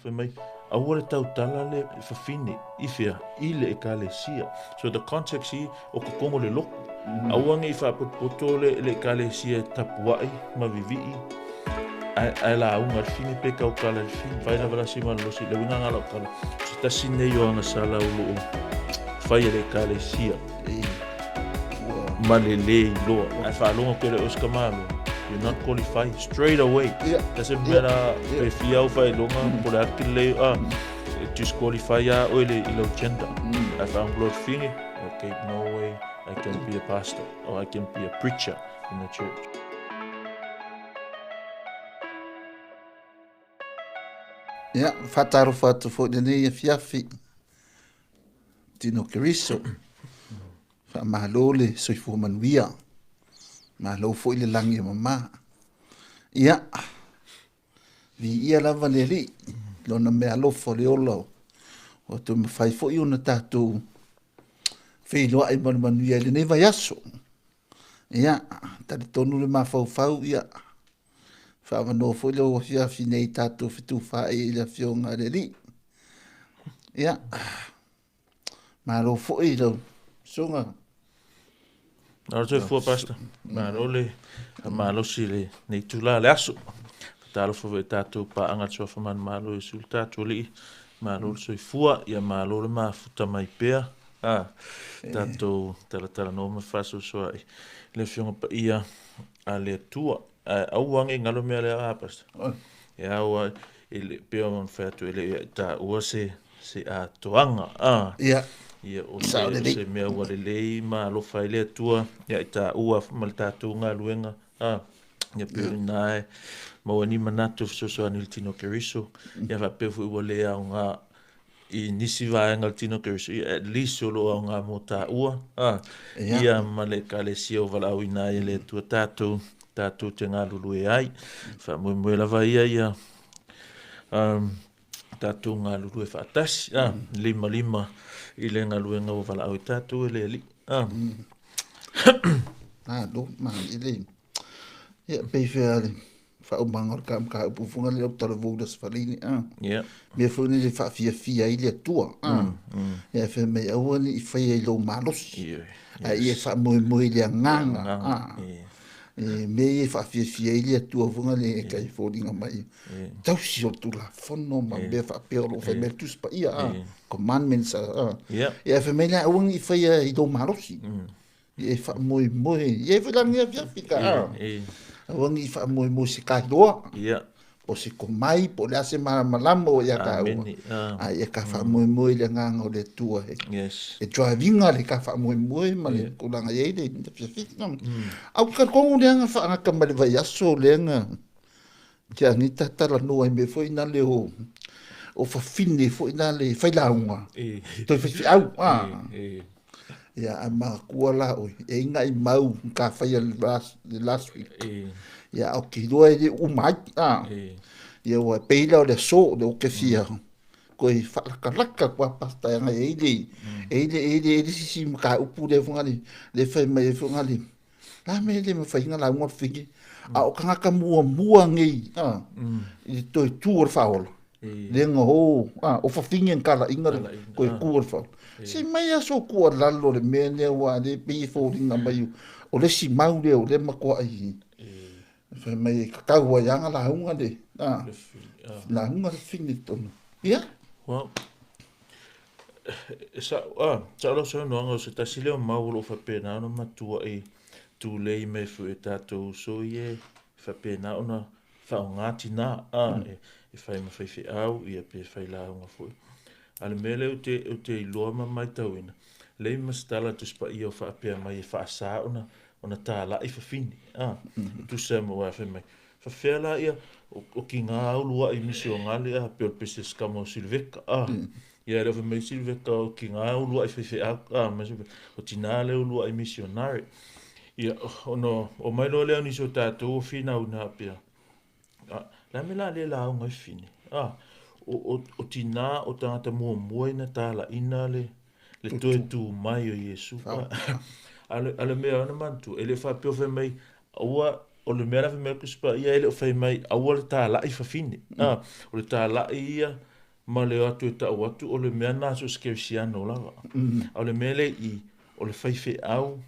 Fe mai aua le tautala le fafine ifea i le ekalesia. So the context hi o kokongo le loko. Aua ngi whapopoto le ekalesia tapuai ma vivii. Ai la aunga le fine pe kau kala le fine. Whaina wala si malosi le winga ngala kala. So tasine yo anga sala ulu whai le ekalesia. Malele loa. Ai whalonga kere oskamalo. You're not qualified straight away. Doesn't matter if you have longa por aquele disqualify ya o ele gender. I found blood thing. Okay, no way I can be a pastor or I can be a preacher in the church. Ya, fataru fatu fo dene fiafi. Tino keriso. Fa malole so fo manuia. Malo fo ile langi mama. Ia. Vi ia lava neri. Lona me alofo le olo. O tu me fai fo iuna tatu. Fei loa i manuia le neva yaso. Ia. Tari tonu le mafau fau ia. Fa mano fo le o fiafi nei tatu fitu fai ile fionga neri. Ia. Malo fo i lo. Songa. Nara toi fua pasta. Malo si le nei tula le aso. Talo fo ve tatu pa anga tsua faman malo e sul tatu li. Malo soi fua ia malo le mafuta mai pea. Tatu tala no me faso soa le fionga pa ia a le tua. Au wangi ngalo mea le a pasta. Ia aua ele pea man fatu ele ta ua se a toanga. Ia. Ia o se mea wale lei ma lo fai le tua ia ita ua mal tatu ngā luenga ia pēri nae ma wani manatu so anil tino keriso ia va pefu ua le au ngā i nisi vaenga tino keriso ia at least solo au ngā mo ta ua ia ma le kale sio vala au ina ia le tua tatu te ngā lulu e ai fa mue lava ia tatu ngā lulu e whaatasi lima i le ngā luenga o wala au tatu e le li. Do, man, i le. Ia, pei whea le. Whao mangor ka upufunga le au tala voudas whalini. Mea whune le whaafia i le tua. Ia, whea mei auani i whaia i lo malosi. Ia, wha moe le nganga. Me e whaafia i le tua vunga le e kai whoringa mai. Tau si o tula whono ma mea whaapea lo whai mea tuspa ia. Commandments. Ia, whai mei le auani i whaia i lo malosi. Ia, wha moe. Ia, whalangi a whiawhika. Auani i wha moe se kai roa. Ia. Po se komai, po le ase malamo ia ka ua. Ia ka wha moe le nganga o le tua. E drivinga le ka wha moe ma le kulanga iei le whiawhika. Au ka kongo leanga wha anga ka male vai aso leanga. Tia ngita tala noa i me fo ina le o whawhine fo ina le whailaunga. Toi whawhi au. Ia a maa kua la oi. E inga i mau ka whaia le last week. Ia au ki roa e le umai. Ia ua peila o le so le o ke fia. Koe whakalaka kua pasta anga e ile. E sisi mka upu le fungani. Le whai mai e fungani. La me le me whainga la unga whiki. A o kangaka mua ngei. I toi tuor whaola. Lenga ho. O whawhingi en kala inga koe kuor whaola. Se mai aso kua lalo le mea nea wa le pei fōringa mai. O le si mau leo le makua ai. Whai mai kakau wa yanga la hunga le. La hunga le whini tonu. Ia? Well, sa alo sa noanga o se tasile o maulo whapena ona matua i tu lei me fu e tātou so ie whapena ona whao ngāti nā e whai mawhai au ia pe whai la hunga fui. Ale mele o te iloa ma mai tauina. Lei mastala tuspa i o whaapea mai e whaasa ona tā la i whawhini. Tu se mo wa whai mai. Whawhela ia o ki ngā aulua i misi o ngali pe o pese skamo silveka. Ia rewa mai silveka o ki ngā aulua i whawhi o tinale aulua i misi o nari. Ia o mai lo leo niso tātou o whina una pia. La me la le la unga i whini. O tina o tangata mua na tala ina le toe tu mai o Yesu. Ale mea ana mantu. Ele whapeo whai mai aua o le mea me ku spa ia ele o fai mai au le ta la I fafine o le ta la ia ma le atu ta watu o le mea na so skersiano la o le mele I o le fai fe au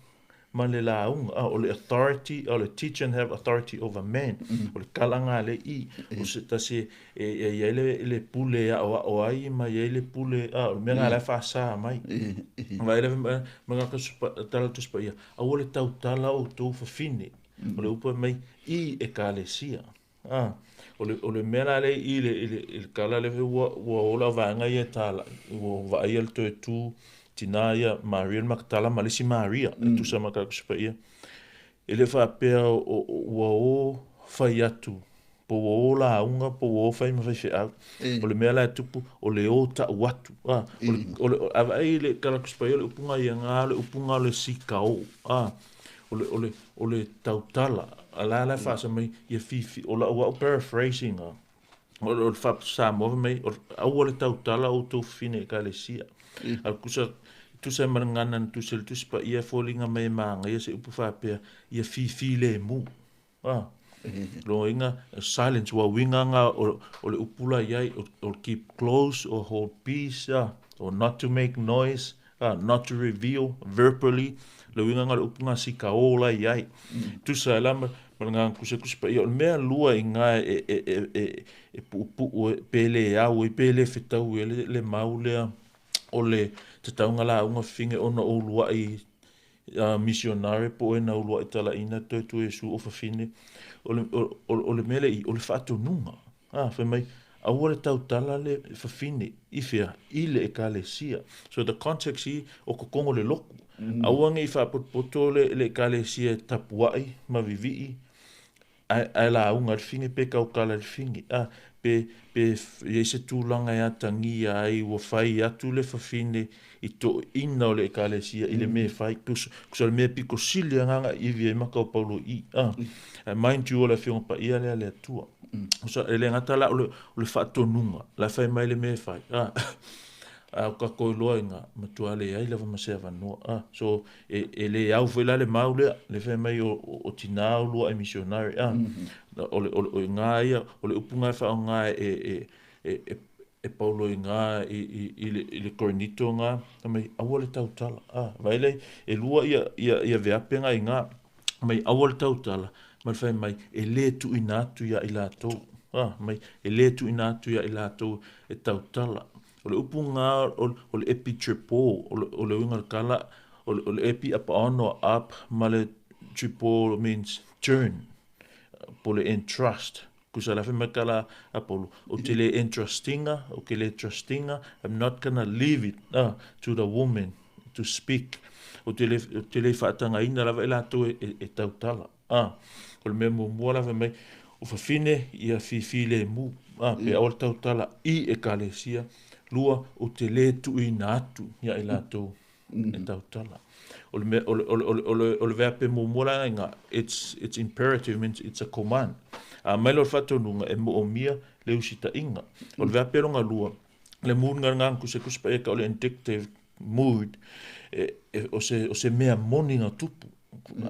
ma le launga o le authority o le teach and have authority over men o le kalanga le I o se tase e le pule o ai ma ye le pule o le mea la fa sa mai ma ele ma ka tala tu spa ia o le tau tala o to fafine o le upa mai I e kalesia o le mea le I le kala le wa ola vanga ia tala o va ia le tu tina ia Maria Magdala malisi Maria tu sama ka kuspa ia ele fa pe o fai atu po o la unga po o fai ma fai a o le mela tupu o le o ta watu o le ai le kala kuspa ia le upunga ia nga le upunga le sikao o le tautala ala la fa sa mai ia fifi o la o paraphrasing o le fa sa mo mai o le tautala o to fine ka le sia al kusa tu se marangana tu se tu spa ia folinga mai manga ia se upu fa pe ia fifi le mu lo inga silence wa winga nga o le upula ia o keep close or hold peace or not to make noise not to reveal verbally lo winga nga upunga sika ola ia tu sa lama maranga kusa kuspa ia me lua inga e pu pele au pele fitau le maule o le te taunga la unga finge ona o lua I missionary po e na lua I tala ina tu e su o fafine o le mele I o le whaato nunga whai mai au le tau tala le fafine I fea I le ekalesia so the context I o kokongo le loku au ange I whaapoto le ekalesia tapuai ma vivii ai la unga le finge pe kau kala le finge pe ye se tūlanga ia tangi ai wa fai atu le fafine I to ina o le ekalesia I le me fai kusa le me piko sili nganga I vi e maka o paulo I mind you o le whionga pa ia le atua kusa ele ngata la o le whaatonunga la fai mai le me fai ka koe loa inga matua le ai lava masea wanoa so e le au whela le maule le fai mai o tina o lua e missionary o ngā ia o le upunga e whao ngā e paulo i ngā I le korinito ngā mai awa le tautala vaile e lua ia veapenga I ngā mai awa le tautala mai whai mai e le tu inatu ia I lātou mai e le tu inatu ia I lātou e tautala o le upunga o le epi tripo o le winga kala o le epi apa ono up ma le tripo means turn po le entrust kusa la fe makala apolo o te le entrustinga o ke le trustinga I'm not gonna leave it to the woman to speak o te le whaatanga ina lava e lato e tautala o le memo mua lava mai o whawhine ia fifile mu pe awal tautala I e kalesia lua o te le tu I natu ia I lato e tautala o le verpe mo mola nga it's imperative means it's a command mai lo fato nunga e mo mia le usita inga o le verpe longa lua le munga nga ku se kuspa e ka o le indicative mood o se mea moninga tupu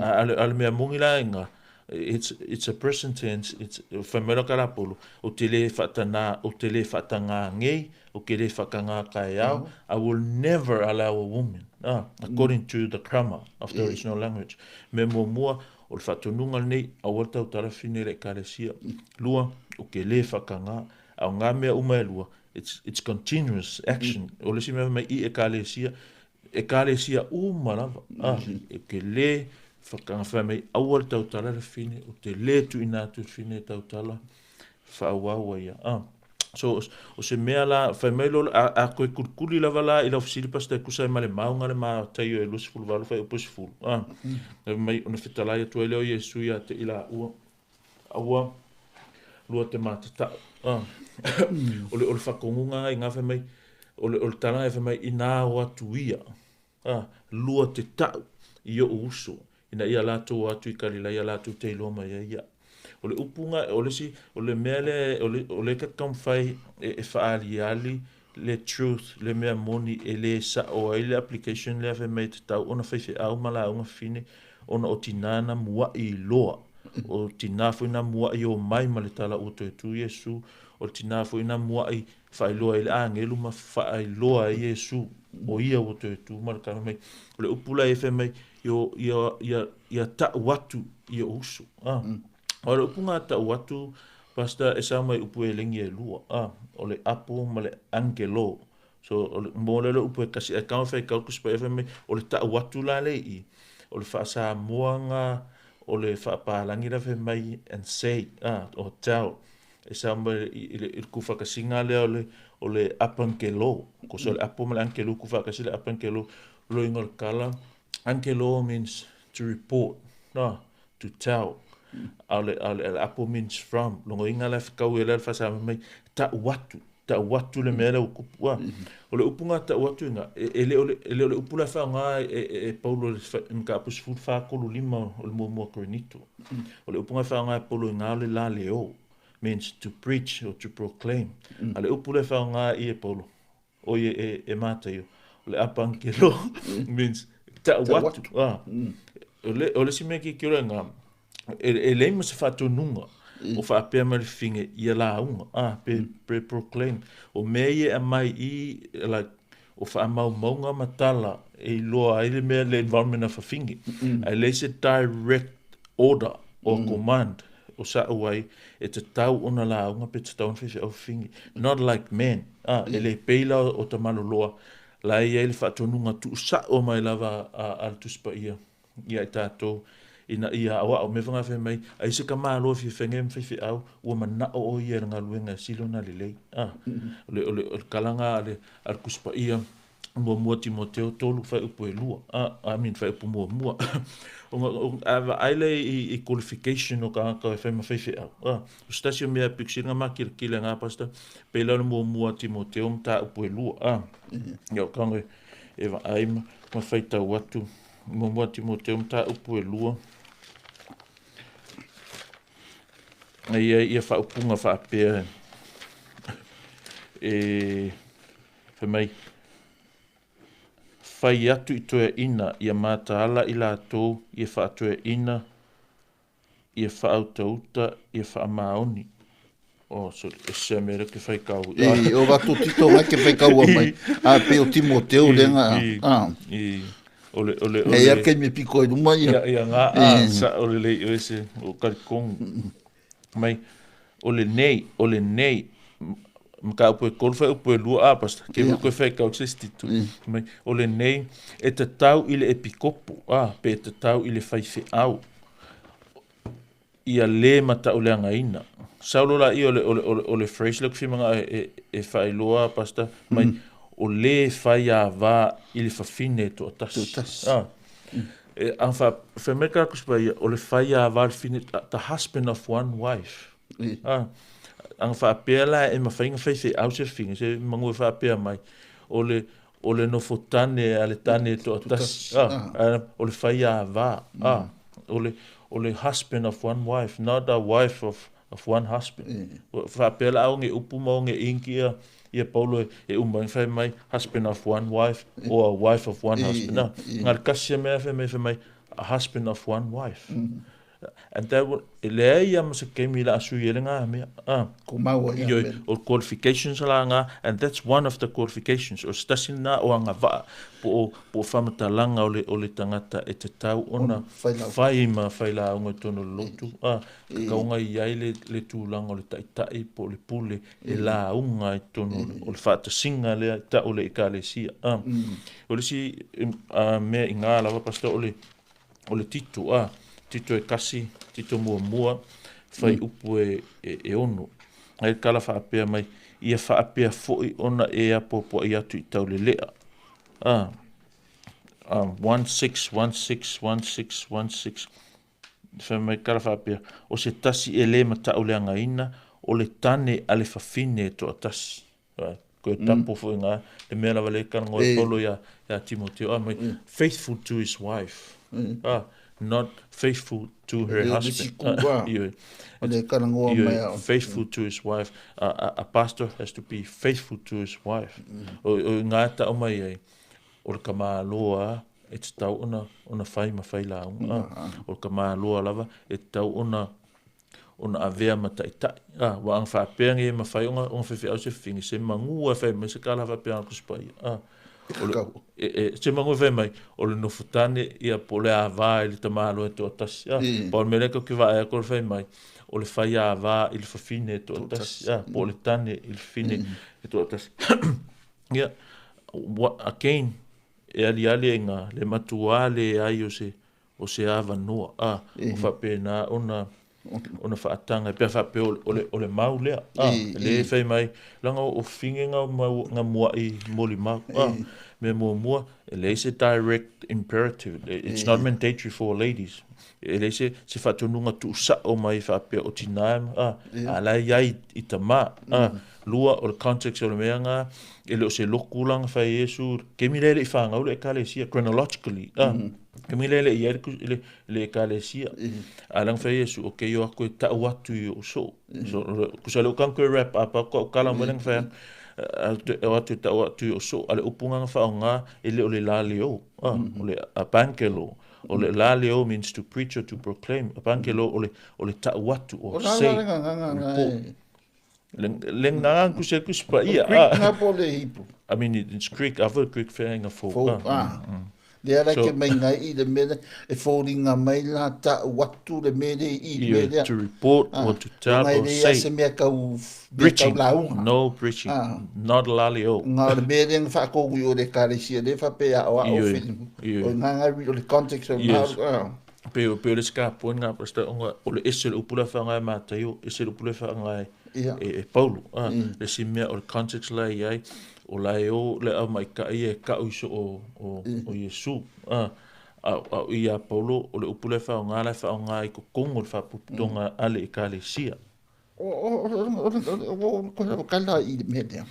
ale mea monila nga it's a present tense it's famelo kalapolo o tele fatana o tele fatanga ngei o kele fakanga kaiao I will never allow a woman according to the grammar of the original language memo mua o fatonunga nei a volta o tara fine le kalesia lua o kele fakanga a nga mea uma lua it's continuous action o le sima mai I e kalesia uma lava e kele fakanga famai awal tautala le fine o te le tu ina tu fine tautala fa wa ia so o se mea la famai lo a koe kulkuli lava la ila ofisili pasta kusa male maunga le ma tayo e lusi fulu valu fa e posi fulu mai ona fitala ia tuele o Yesu ia te ila ua lua te matata o le whakongunga i ngā famai o le tala e famai ina o atu ia lua te tau i o uso ina ia lato atu I kalila ia lato te iloma ia o le upunga o le si o le mele o le ka kamfai e faali ali le truth le mea moni e le sa o ile application le ave mai te tau ona fai au mala unga fine ona o tinana mua I loa o tina fo ina mua i o mai ma le tala o tu Iesu o tina fo ina mua i whailoa i le angelu ma whailoa i Iesu o ia o tu ma le kama mai o le upula e mai ia ta watu i o usu o le upunga ta watu pasta e sa mai upu e lengi e lua o le apo ma le angelo so o le mo le upu e kasi e kama whai kaukus pa e mai o le ta watu la le i o le wha sa moanga o le whaapalangi la fe mai and say o tau e sa mai i kufa kasinga le o le apankelo ko so le apo ma le ankelo kufa kasi le apankelo lo ingol kala ankelo means to report to tell ale apo means from longo inga la kau ele fa sa mai ta watu le mele o kupua o le upunga ta watu nga ele upula fa nga e Paulo ka pus fu fa ko lima o le mo Korinito o le upunga fa nga Paulo nga le la leo means to preach or to proclaim ale upula fa nga e Paulo o e mata yo le apankelo means ta watu o le sime ki kira nga ele mas fa to nunga o fa pe mal finge ia la unga pe proclaim o meye a mai I like o fa mau maunga matala e loa ai me le environment of finge ai le se direct order or command o sa uai e te tau ona la unga pe te tau fish of finge not like men ele peila o te maloloa la ia le fa to nunga tu sa o mai lava al tu spa ia tato ina ia awa o me vanga fe mai ai se ka malo fi fengem fi au o mana o ia nga luenga silona lele le kalanga le al kuspa ia mo Timoteo tolu fa upo lua amin fa upo mo o ai le I qualification o ka fa ma fi au o stasio me pixinga ma kile nga pasta pela mo Timoteo ta upo lua yo kange eva ai ma faita watu mo Timoteo ta upo lua ia fa upunga fa pe fa mai fai atu I toe ina ia mataala I latou ia fa toe ina ia fa autauta ia fa maoni so se mere ke fai kau o va tu tito mai ke fai kau mai pe o Timoteo lenga ole ia ke me piko I mai ia nga sa ole le ese o kalkong mai ole nei mka upo kolfa upo lua pasta ke ko fai kau sistitu mai ole nei e te tau ile epikopo pe te tau ile fai fe au ia le mata ole ngaina saulo la I ole fresh look fi manga e fai loa pasta mai ole fai ava ile fa fine to tas anfa femeka kuspa ole fai ava fine the husband of one wife ang fa pela e mafainga fai au se finga se mangu fa pela mai ole no fotane ale tane to tas ole fai ava ole husband of one wife not a wife of one husband fa pela au nge upu mo nge inkia ia Paulo e umang fai mai husband of one wife or a wife of one husband ngal kasia me fa mai a husband of one wife and that ele ia mse kemi la su yelenga me ko mau ia or qualifications langa and that's one of the qualifications or stasina o anga va po famata langa ole tangata e te tau ona fai la ngo tono lotu ka unga ia le tu langa ole tai po le pule e la unga tono ole fata singa le ta ole ikalesia ole si me inga la pasta ole titu tito e kasi, tito mua, fai upu e ono. Ai kala wha apea mai, ia wha apea foi ona e apopo i atu I tau le lea. 16. Wha mai kala wha apea, o se tasi e le mata o le angaina, o le tane ale whawhine to a tasi. Ko e tapo foi ngā, le mea lawa le kanga o polo ya Timoteo, faithful to his wife. Not faithful to her husband. Faithful to his wife. A pastor has to be faithful to his wife. O ngata o mai ai, o le kamaloa, e te tau ona whai ma whai la o ka maa lua lava e tau ona avea ma tai tai wa ang whapea nge ma whai onga whiwhi au se whingi se mangu a whai mai se kala whapea ang kuspai se mangu whai mai o le nofutane ia po le ava i le tamalo e tō tasi pa o mele ko ki wa ea ko le whai mai o le whai ava i le whawhine e tō tasi po le tane i le whine e tō tasi ia again e ali e ngā le matua le ai o se ava noa o whapena ona whaatanga e pia whape o le mau lea le whai mai langa o whinge ngā mua i moli mau me mua e le se direct imperative it's not mandatory for ladies e le se whatonunga tu sa o mai whape o tinaim ala iai i tama lua o le context o le meanga e le o se lokulanga whai Yesu ke mi lele i whangau le ekalesia chronologically ke mi lele i le ekalesia alang whai Yesu o ke yo ako e tau atu i o so kusa le ukanko e wrap up o kala mwenang whai o atu tau atu i o so ale upunganga whao ngā e le o le lale o le apangelo o le lale o means to preach or to proclaim apangelo o le tau atu o say report Leng na ku se kuspa ia. I mean it's Greek, I've heard Greek whenga fō. Le ara ke mai ngai I le mele e fōringa mai la ta watu le mele I mele. To report or to tell or say. Se mea kau preaching. No preaching. Not laleo. Ngā le mele ng whakogui o le karesia le whapea o a o whinimu. O ngā ngai o le context of ngā. Pero le ska poin ngā presta o le ese le upula whangai mātai o ese le upula whangai e Paulo. Le si mea o le context la iai o lai o le au mai ka e ka uso o Yesu. A ia Paulo o le upula whangai la whangai ko kongo le whaputonga ale e ka le sia. O kala I le mea.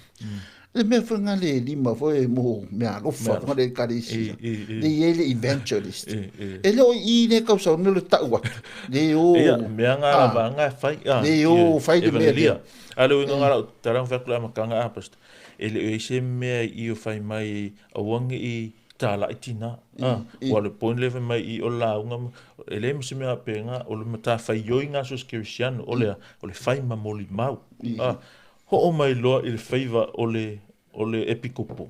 Le mea whanga le lima foi mo mea lofa whanga le karesia. Le ie le evangelist. E leo I le kausau nelo taua. Le o... Mea ngā rawa ngā whai. Le o whai le mea. Ale o ngā rau tarang whakula makanga apasta. E le o se mea I o whai mai a wangi I tāla I tina. Wa le poin lewe mai I o la unga. E le mse mea penga o le mata whai yoi ngā sos kirisiano. O le whai ma moli mau. Ho o mai loa I le favor o le epicopo,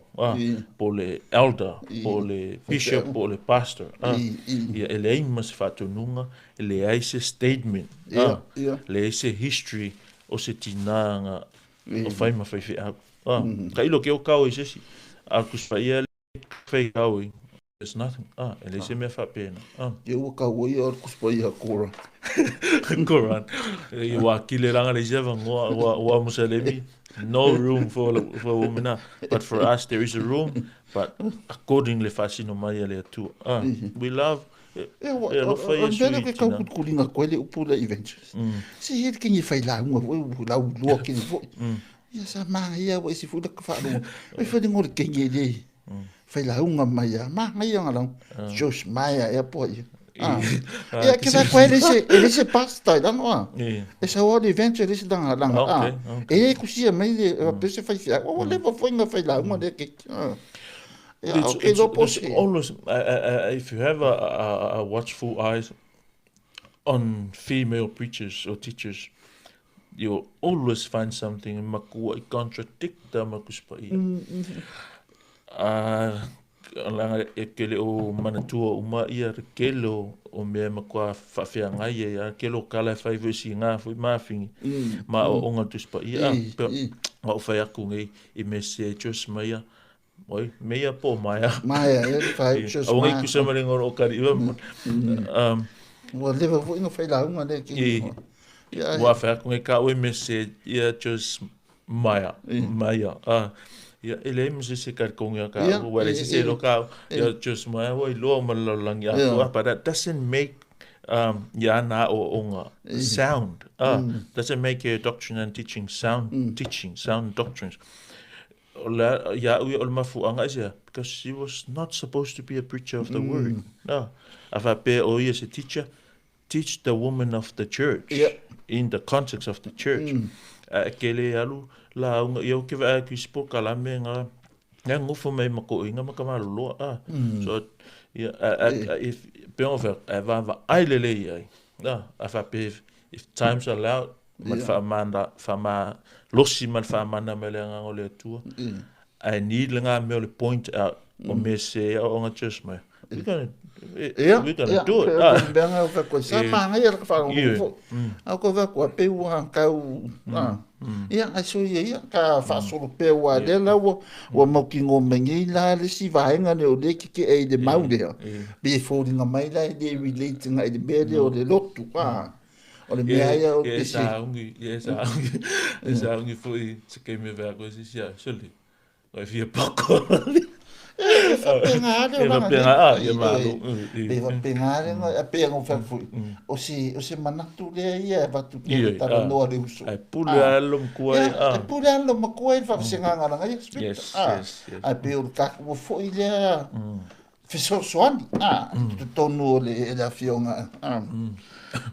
po le elder, po le bishop, po le pastor. Ia ele ai mas whatununga, ele ai se statement, le ai se history o se tinanga o whaima whaiwhi au. Ka ilo ke o kau I sesi, a kuswhaia le whai kau I. There's nothing. Ele se mea whapena. Ia ua kau I ar kuswhaia kora. Koran. I wa kile ranga le seva wa musalemi. No room for women, but for us there is a room. But accordingly, fascino mai le tu. We love. Vela ke kau kulinga koe le upula evangelist. Si hit kin ye faila unga la lua kin fo. Ia sa ma ia wa si fuda ka fa lu. E fa ngor ke ye le. Faila unga mai ma ngai nga long. Josh Maya e po ia. Ia ke va koe ele se pasta da no. E sa o evangelist da langa. E ku si mai le pese fa fia. O le va foi nga faila unga de ke. It's always, if you have a watchful eyes on female preachers or teachers, you'll always find something in makua I contradict the makuspai. E kele o manatua uma ia kele o mea makua whawhia ngai e kele o kala whai vesi ngā fui mafingi ma o onga tuspa ia ma o whai aku ngai I me se Jos Maia oi meia po Maia e whai Jos Maia o ngai kusa maringo o kari iwa ua lewa fui no whai launga le ki ua whai aku ngai ka oi me se ia Jos Maia ia ele mse se karkonga ka wale se loka ia Jos Maia oi lo malalangi aku but that doesn't make ya na o onga sound doesn't make your doctrine and teaching sound doctrines ya ul mafuanga sia because she was not supposed to be a preacher of the word no ava pe o is a teacher teach the woman of the church in the context of the church kele alu la unga yo ke va ki spo kala menga nga ngofo mai mako inga makamalo so ia if peover va ai le ai a fa pe if times allowed mal fa ma losi mal fa mana me le nga le tu I need lenga me le point out o me se o nga just me we're gonna do it benga fa ko sa manga ia ka fa ngo a ko va ko pe wa ka u ia a so ia ka fa so pe wa de la wo mo ki ngo mengi la le si va nga ne o le ki e de mau de be fo nga mai la de relate nga de be de o de lotu o le mea ia o te si esa ungi foi se ke me va ko si sia soli o fia poko pengare a penga o fafui o se manatu le ia batu ke tara noa le uso ai pule alom kuai ai pule alom kuai fa senga ngana ngai spit ai pe o ka mo foi le fiso soani tu tonu le la fionga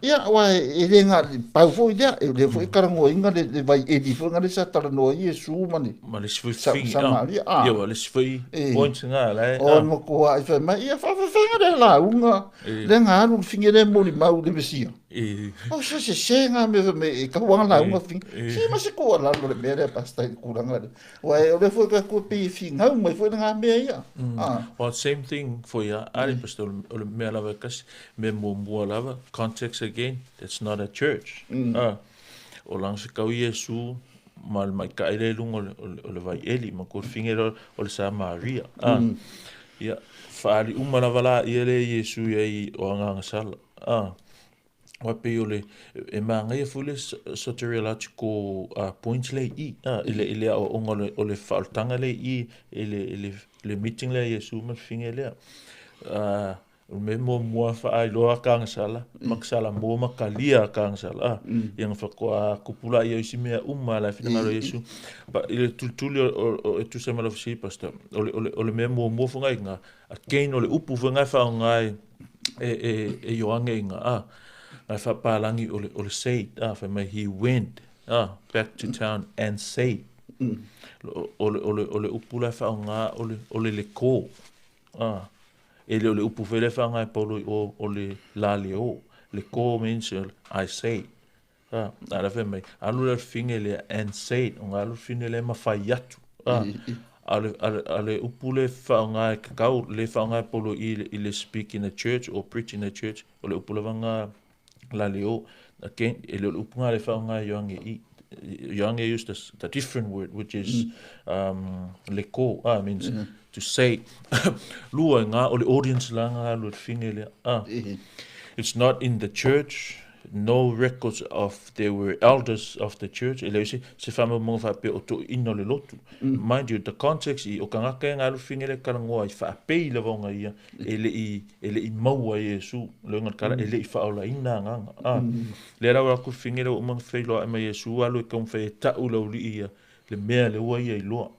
ia wa ele nga pau foi dia le foi karango inga le vai edi foi nga le sa tara no Yesu mani ma le foi ia wa le foi point nga la o mo ko ai fa ma ia fa nga la unga le nga no fingere mo ni mau le besia o se senga me ka wanga la unga fing si ma se ko la le mere pasta kuranga wa o le foi ka ko pe finga mo foi nga me ia well same thing for ya ali pastor o le me la kas me mo lava context again it's not a church o lang se kau Yesu mal mai ka ele lungo o le vai eli ma ko fingero o le sa Maria ya fali umana vala ele Yesu ye o nga sala wa pe ole e manga e fule soteriological points le ile o le faltanga le le meeting le Yesu ma fingele o me mo fa ai lo ka sala maksala mo makalia ka sala yang fa ko kupula ye sime la fina lo Yesu ba ile tultuli o tu se malo si pastor o le me mo fa nga a kein o le upu fa nga fa nga e yoange nga I thought palangi o le say for me he went back to town and say o le upula fa nga o le ko ele o le upu fele fa nga polo o le laleo le ko means I say ala fe me alu le fingele and say nga alu fingele ma fa yatu ale upule fa nga ka le fa nga polo ile speak in a church or preach in a church o le upula nga la leo again ele upunga le faunga yoange used the different word which is leko means to say lua nga o le audience la nga lo fingele it's not in the church no records of there were elders of the church ele se fama mo fa pe o to ino le lotu mind you the context o kanga ka nga lo fingele ka ngo ai fa pe le vonga ia ele i maua Yesu le ngal kala ele i fa ola ina nga le ra ko fingele o mo fe lo ma Yesu alo ko fe ta u lo li ia le mea le wa ia lo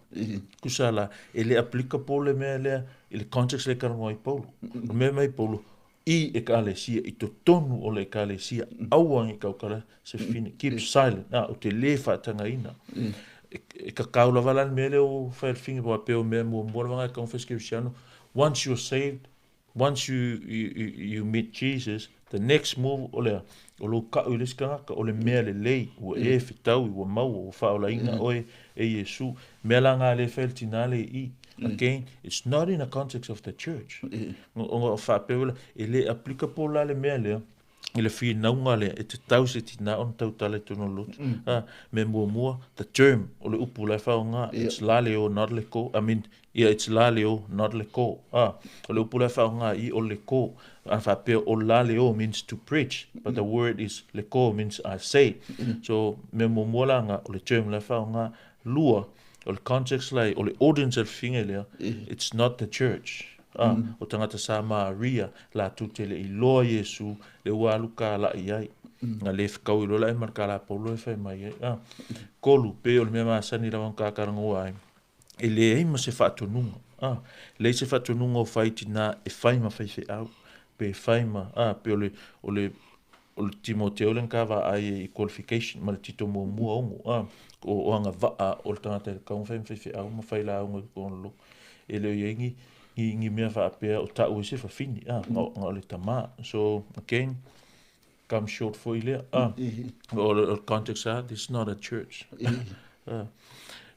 kusala ele applicable le mea le context le ka ngo ai paulo me mai paulo I ekalesia I to tonu o le ekalesia auangi kaukara se fine keep silent o te lefa tanga ina e ka kaula valan mele o fair finger wa pe o me mo vanga confess Cristiano once you're saved once you meet Jesus the next move o lo ka o le skanga o le mele le o e fitau o mau o fa ola ina o e Yesu melanga le feltinale Again, it's not in the context of the church. O fa peula ele applicable la le mele ele fi naunga le e te tauseti na on tau tale tono lot me mo the term o le upu la fa nga it's laleo not le ko I mean it's laleo not le ko o le upu la fa nga I o le ko fa pe o laleo means to preach but the word is le ko means I say so me mo la nga o le term la fa nga lua o le context lai o le audience al fingele it's not the church o tangata sa Maria la tutele I loa Yesu le waluka la iai nga le fikau I lola e marka la paulo e fai mai kolu pe o le mea maasani la wanka karango ai e le ei ma se whaatonunga le se whaatonunga o whaiti na e whai ma whai au pe whai ma pe o le Timoteo len kawa ai qualification ma le tito mua ongo o anga vaa o le tangata le kaunga whai au ma whai la ongo kono lo e le yengi ngi mea whaapea o ta ue se whawhini, ngā le tamā. So, again, come short for ilea. O context this is not a church.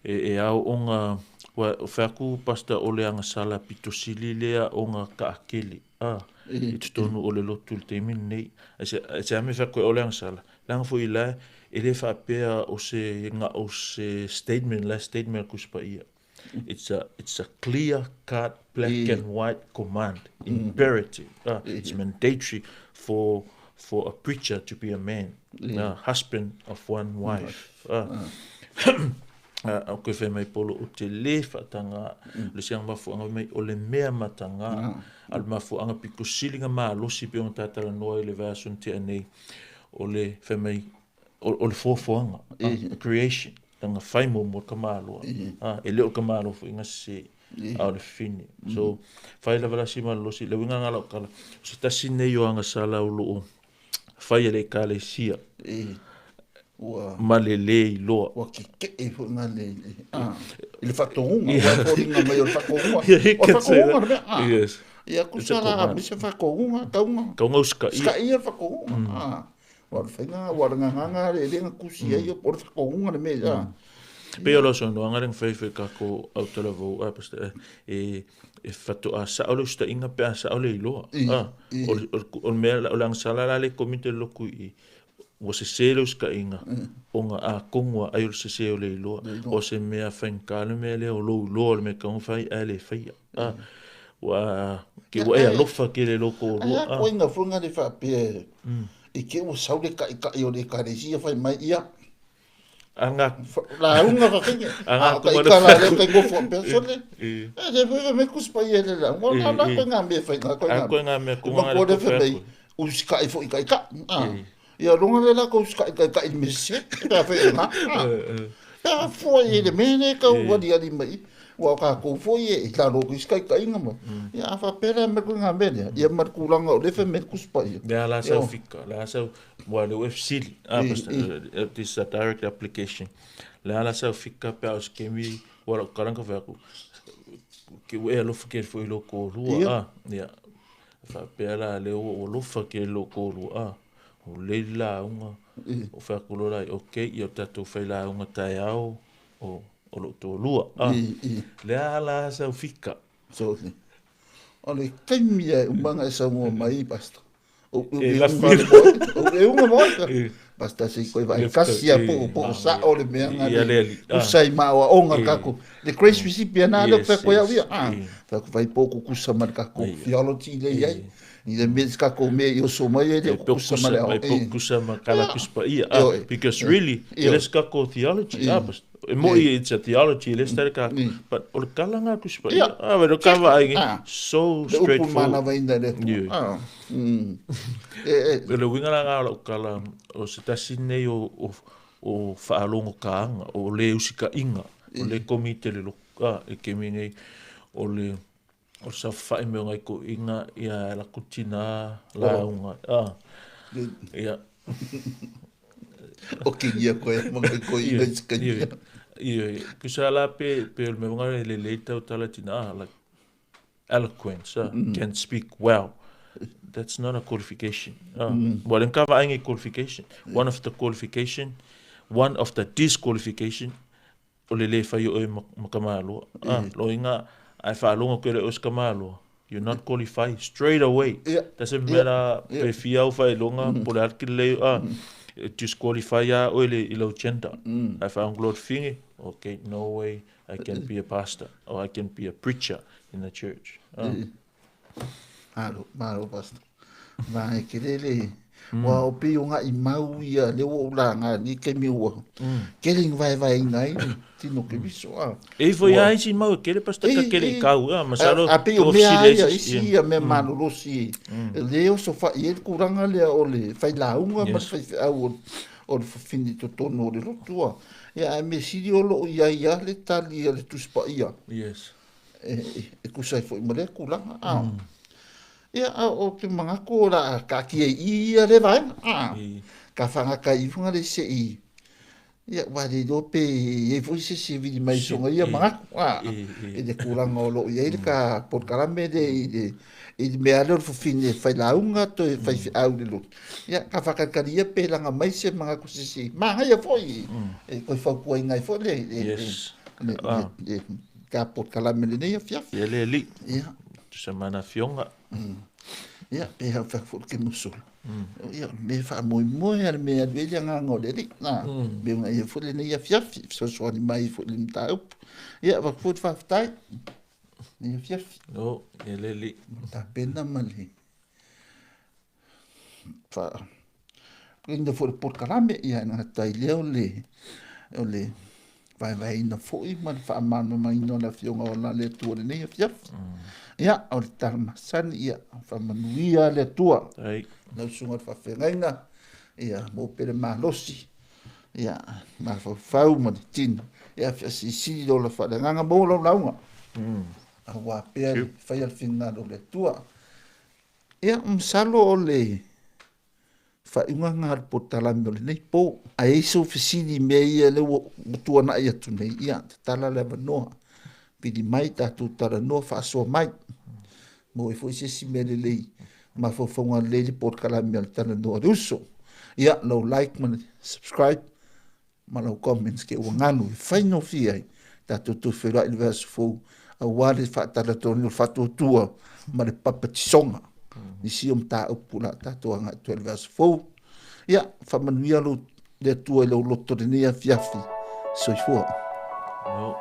E au o ngā, o whaku pasta o le anga sala pitosili lea o ngā kaakeli. I tutonu o le lotu le teimin nei. E se ame whaku o le anga sala. Langa fo ilea, e le whaapea o se statement, last statement kuspa ia. It's a clear cut, black and white command, imperative. It's mandatory for a preacher to be a man, husband of one wife. Au koe whai mai polo o te le whaatanga, le siang mafuanga mai o le mea matanga, al mafuanga piko silinga maa losi pe on tatala noa i le vasun te anei, o le whai mai, o le fofoanga, creation. Tanga whaimo mo ka māloa. E leo ka māloa fu inga se au le fini. So, whai la wala si malosi, le winga ngala o kala. So, tasi nei o anga sala o loo. Whai ele ka le sia. Ma le le i loa. Wa ki ke e fu nga le. I le whakohunga. Wa koringa mai o le whakohunga. O whakohunga. Yes. Ia kusala, misa whakohunga, kaunga. Kaunga uska ia. Ska ia whakohunga. Wharenga, waranga le lenga kusi ai o por whakohunga le mea. Pe olo so no ngaren whaiwhi kako au tala vau apasta e whatu a sa ole usta inga pe a sa ole i loa. O mea o lang salala le komite loku i o se sele uska inga o nga a kongua ai o se se ole i loa. O se mea whankale mea le o lou loa le me kaunga whai a le whaia. Wa ke wa e alofa ke le loko o loa. Ko inga frunga le whapea i ke o saule ka i o le karesia whai mai ia. Anga la unga ka kinga ka la le ka go fo persone e foi me kuspa ele la mo na ko nga me fa ko nga me ko nga le fe uska i fo i ka ia longa le la ko uska ka i me se ka fe nga ya fo ele me ne ka wa di ali mai wa ka ko fo i la lo uska ka inga mo ya fa pera me ko nga me ia mar kulanga o le fe me kuspa ia ya la sa fika la sa wa le UFC this is a direct application la la sa fika pe aus kemi wa karanga fa ku ke we lo fike fo lo ko rua ya fa pe la le o lo fike lo ko rua o le la unga o fa ku lo lai okay yo tatu fa la unga tai au o lo to lua le la sa fika so ole kemia umanga sa mo mai pasta o unga mo basta se ko vai kasia po sa ole me nga sai ma o nga kako the grace recipient na le fa ko ya fa ko vai pouco kusa mar kako theology le ai ni de mes kako me yo so mai le kusa mar kusa ma kala kuspa ia because really let's kako theology mo it's a theology let's start ka but o kala nga kuspa ia pero ka vai so straightforward pero winga nga o kala o se tasine o whaalongo kaanga, o le usika inga, o le komite le loka, e ke mingi o le o sa whae meo ngai ko inga ia la kutina la unga. Ia. Ok, ia koe, mga ko inga iskania. Ia, kusa la pe me mga le leita o talatina, like eloquence, can speak well. That's not a qualification. Well, in kava aingi qualification. One of the disqualification o le whai o e makamalo. Lo inga ai whaalonga kere o skamalo. You're not qualified straight away. Doesn't matter pe fiau whai longa pole arki leo disqualify ya o le ilo gender. Ai whaanglot fingi. Okay, no way I can be a pastor or I can be a preacher in the church. Malo pasta. Vai ke le wa o pe nga I mau ia le o la nga ni ke mi o. Ke ling vai ngai ti no ke biso a. E foi ai si mau ke le pasta ka ke le kau ma salo. A pe o me ia isi me manu rosi. Le o so fa I kuranga le o le fai la unga ma fai o fini to tono le rotua. Ya me si o lo ia le tali le tuspa ia. Yes. E kusai foi mole kuranga a. Ia o te mga ko la ka ki ia le vai ka fanga ka I funga le se I ia wale do pe e foi se vidi mai songa ia manga e de kuranga o lo ia ile ka por karame de me alo fo fine fai launga to fai au de lo ia ka whakakaria pe langa mai se manga kusisi manga ia foi e koi whakua ingai foi le ka por karame le ia fiaf ia le li ia tu se mana fionga ia pe ha whakfur ke musul ia me fa moi ar me ar velia nga ngole ri na be nga ia fo le ia fiaf so so ni mai fo le mta up ia whakfur fa tai ia fiaf o ia le li ta pena mali fa prende fo por karame ia na tai leo le vai na fo i man fa man mai no na fionga ona le tu le ia fiaf ia o le tarmasan ia whamanuia le tua. Nau sunga whawhengainga ia mō pere malosi. Ia mā whawhau ma te tino. Ia whiasisi do la whalenganga mō lau launga. A wā pēr whai al whinga do le tua. Ia msalo o le whainga ngā potalami o le nei pō. A eiso whisiri mea ia le tua na ia tu nei ia. Te tala le wanoa. Pidi mai tātou tara noa whaasoa mai. Mo e fwoi se si mele lei. Ma fwonga lei pot kalami al tana noa ruso. Ia, lau like man, subscribe. Ma lau comments ke ua nganu. Whaino fiai. Tātou tu whera ili versu fwou. A wale whaatara tōni o whatua tua. Ma le papa tisonga. Ni siom tā upula tātou anga tu ili versu fwou. Ia, whamanuia lo le tua ilo loto rinea fiafi. Soi fua. No.